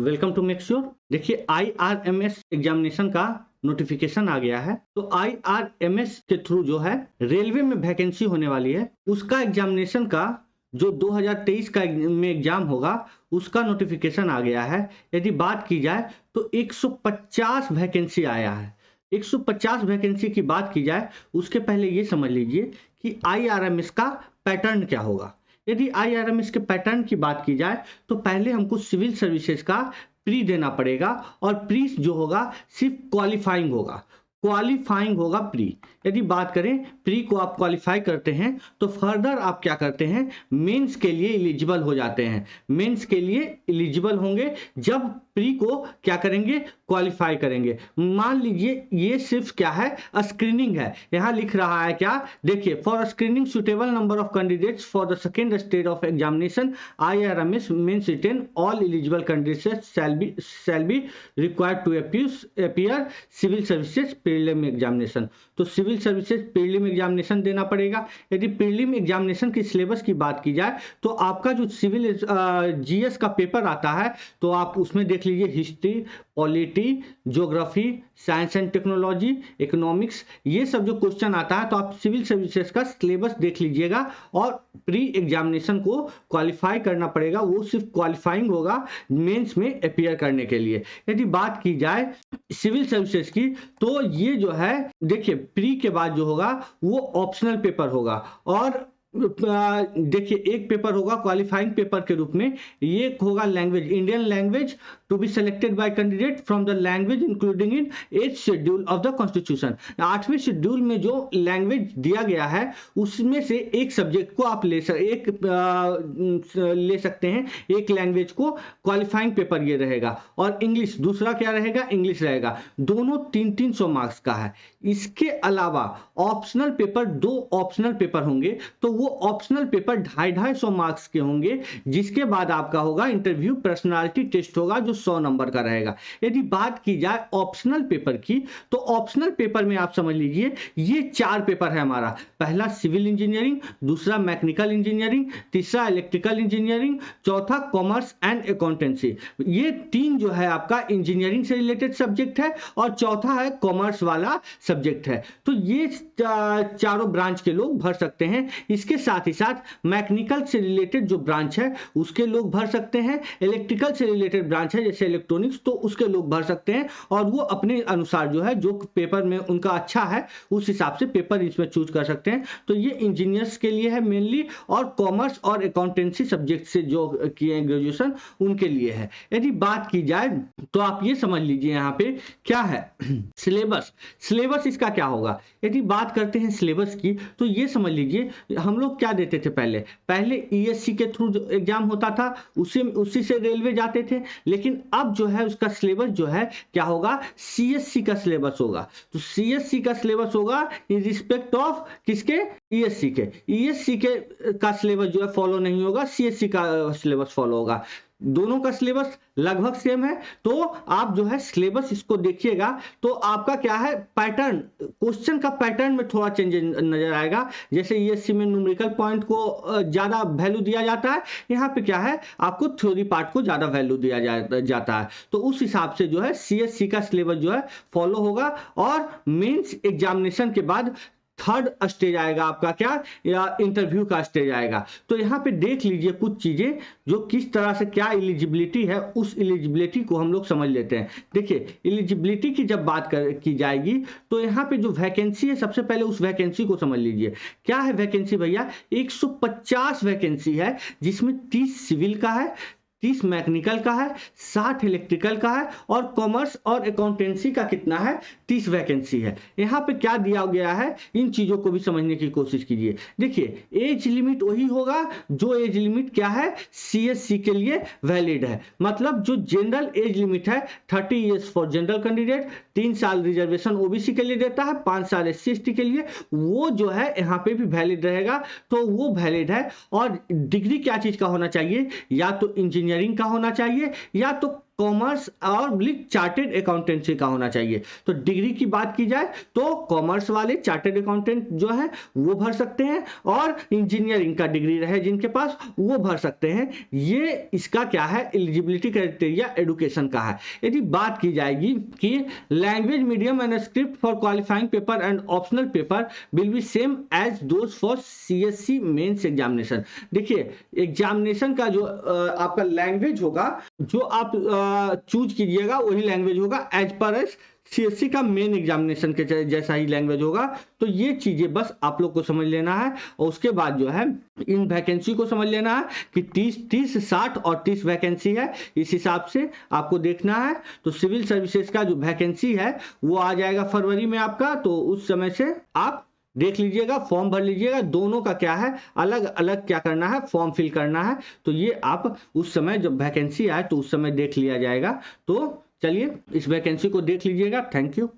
Welcome to make sure. देखिए IRMS examination का notification आ गया है। तो IRMS के थ्रू जो है रेलवे में वैकेंसी होने वाली है, उसका एग्जामिनेशन का जो 2023 का में एग्जाम होगा उसका नोटिफिकेशन आ गया है। यदि बात की जाए तो 150 वैकेंसी आया है। 150 वैकेंसी की बात की जाए उसके पहले ये समझ लीजिए कि IRMS का पैटर्न क्या होगा। यदि IRMS के पैटर्न की बात की जाए तो पहले हमको सिविल सर्विसेज का प्री देना पड़ेगा और प्री जो होगा सिर्फ क्वालिफाइंग होगा प्री। यदि बात करें प्री को आप क्वालिफाई करते हैं तो फर्दर आप क्या करते हैं, मेंस के लिए एलिजिबल हो जाते हैं। मेंस के लिए एलिजिबल होंगे जब प्री को क्या करेंगे, क्वालिफाई करेंगे। मान लीजिए ये सिर्फ क्या है, स्क्रीनिंग है। यहाँ लिख रहा है क्या, देखिए, for screening suitable number of candidates for the second stage of examination IRMS mains written all eligible candidates shall be required to appear civil services prelim examination. तो सिविल सर्विसेज प्रीलिम एग्जामिनेशन देना पड़ेगा। यदि prelim examination की syllabus की बात की जाए तो आपका जो सिविल GS का पेपर आता है तो आप उसमें देख लीजिए history, polity, geography, science and technology, economics, ये सब जो क्वेश्चन आता है तो आप सिविल सर्विसेज का सिलेबस देख लीजिएगा और प्री एग्जामिनेशन को क्वालिफाई करना पड़ेगा। वो सिर्फ क्वालिफाइंग होगा मेंस में अपीयर करने के लिए। यदि बात की जाए सिविल सर्विसेज की तो ये जो है देखिए प्री के बाद जो होगा वो ऑप्शनल पेपर होगा और देखिए एक पेपर होगा क्वालिफाइंग पेपर के रूप में। ये होगा language, Indian language to be selected by candidate from the language including in 8th schedule of the constitution. 8वें शेड्यूल में जो लैंग्वेज दिया गया है उसमें से एक सब्जेक्ट को आप ले सकते हैं। एक लैंग्वेज को क्वालिफाइंग पेपर ये रहेगा और इंग्लिश दूसरा क्या रहेगा, इंग्लिश रहेगा। दोनों 300 मार्क्स का है। इसके अलावा ऑप्शनल पेपर, 2 ऑप्शनल पेपर होंगे तो वो ऑप्शनल पेपर 250 मार्क्स के होंगे। जिसके बाद आपका होगा इंटरव्यू पर्सनालिटी टेस्ट होगा जो 100 नंबर का रहेगा। यदि बात की जाए ऑप्शनल पेपर की तो ऑप्शनल पेपर में आप समझ लीजिए ये 4 पेपर है हमारा। पहला सिविल इंजीनियरिंग, दूसरा मैकेनिकल इंजीनियरिंग, तीसरा इलेक्ट्रिकल इंजीनियरिंग, चौथा कॉमर्स एंड अकाउंटेंसी। ये 3 जो है आपका इंजीनियरिंग से रिलेटेड सब्जेक्ट है और चौथा है कॉमर्स वाला सब्जेक्ट है। तो ये चारों ब्रांच के लोग भर सकते हैं। इसके साथ ही साथ मैकेनिकल से रिलेटेड जो ब्रांच है उसके लोग भर सकते हैं। इलेक्ट्रिकल से रिलेटेड ब्रांच है जैसे इलेक्ट्रॉनिक्स तो उसके लोग भर सकते हैं और वो अपने अनुसार जो है जो पेपर में उनका अच्छा है उस हिसाब से पेपर इसमें चूज कर सकते हैं। तो ये इंजीनियर्स के लिए है मेनली और कॉमर्स और अकाउंटेंसी सब्जेक्ट से जो किए ग्रेजुएशन उनके लिए है। यदि बात की जाए तो आप ये समझ लीजिए यहाँ पे क्या है सिलेबस इसका क्या होगा। यदि बात करते हैं सिलेबस की तो ये समझ लीजिए हम लोग क्या देते थे, पहले ESC के थ्रू जो एग्जाम होता था उसी से रेलवे जाते थे। लेकिन अब जो है उसका सिलेबस जो है क्या होगा, CSC का सिलेबस होगा। तो CSC का सिलेबस होगा इन रिस्पेक्ट ऑफ किसके, ESC के। ESC के का सिलेबस जो है फॉलो नहीं होगा, CSC का सिलेबस फॉलो होगा। दोनों का सिलेबस लगभग सेम है। तो आप जो है सिलेबस इसको देखिएगा तो आपका क्या है पैटर्न, क्वेश्चन का पैटर्न में थोड़ा चेंज नजर आएगा। जैसे ESC में न्यूमेरिकल पॉइंट को ज्यादा वैल्यू दिया जाता है, यहाँ पे क्या है आपको थ्योरी पार्ट को ज्यादा वैल्यू दिया जाता है। तो उस हिसाब से जो है CSC का सिलेबस जो है फॉलो होगा और मेंस एग्जामिनेशन के बाद थर्ड स्टेज आएगा आपका क्या, या इंटरव्यू का स्टेज आएगा। तो यहाँ पे देख लीजिए कुछ चीजें जो किस तरह से क्या एलिजिबिलिटी है, उस एलिजिबिलिटी को हम लोग समझ लेते हैं। देखिए एलिजिबिलिटी की जब बात की जाएगी तो यहाँ पे जो वैकेंसी है सबसे पहले उस वैकेंसी को समझ लीजिए। क्या है वैकेंसी भैया, 150 वैकेंसी है जिसमें 30 सिविल का है, 30 मैकेनिकल का है, 60 इलेक्ट्रिकल का है और कॉमर्स और अकाउंटेंसी का कितना है, 30 वैकेंसी है। यहाँ पे क्या दिया गया है इन चीजों को भी समझने की कोशिश कीजिए। देखिए एज लिमिट वही होगा जो एज लिमिट क्या है CSC के लिए वैलिड है। मतलब जो जनरल एज लिमिट है 30 ईयर्स फॉर जनरल कैंडिडेट, 3 साल रिजर्वेशन OBC के लिए देता है, 5 साल SC/ST के लिए, वो जो है यहाँ पे भी वैलिड रहेगा। तो वो वैलिड है। और डिग्री क्या चीज का होना चाहिए, या तो इंजीनियरिंग का होना चाहिए या तो कॉमर्स और चार्टेड अकाउंटेंसी का होना चाहिए। तो डिग्री की बात की जाए तो कॉमर्स वाले चार्टेड अकाउंटेंट जो है वो भर सकते हैं, और इंजीनियरिंग का डिग्री रहे जिनके पास वो भर सकते हैं। ये इसका क्या है, एलिजिबिलिटी क्राइटेरिया एडुकेशन का है। यदि बात की जाएगी कि language medium and script for qualifying paper and optional paper will be same as those for CSC mains examination. देखिए एग्जामिनेशन का जो आपका लैंग्वेज होगा, जो आप चूज कीजिएगा वही लैंग्वेज होगा एज पर एज सीएससी का मेन एग्जामिनेशन के जैसा ही लैंग्वेज होगा। तो ये चीजें बस आप लोग को समझ लेना है, और उसके बाद जो है इन वैकेंसी को समझ लेना है कि 30 60 और 30 वैकेंसी है, इस हिसाब से आपको देखना है। तो सिविल सर्विसेज का जो वैकेंसी है वो आ जाएगा फरवरी में आपका, तो उस समय से आप देख लीजिएगा, फॉर्म भर लीजिएगा। दोनों का क्या है, अलग अलग क्या करना है, फॉर्म फिल करना है। तो ये आप उस समय जब वैकेंसी आए तो उस समय देख लिया जाएगा। तो चलिए इस वैकेंसी को देख लीजिएगा। Thank you.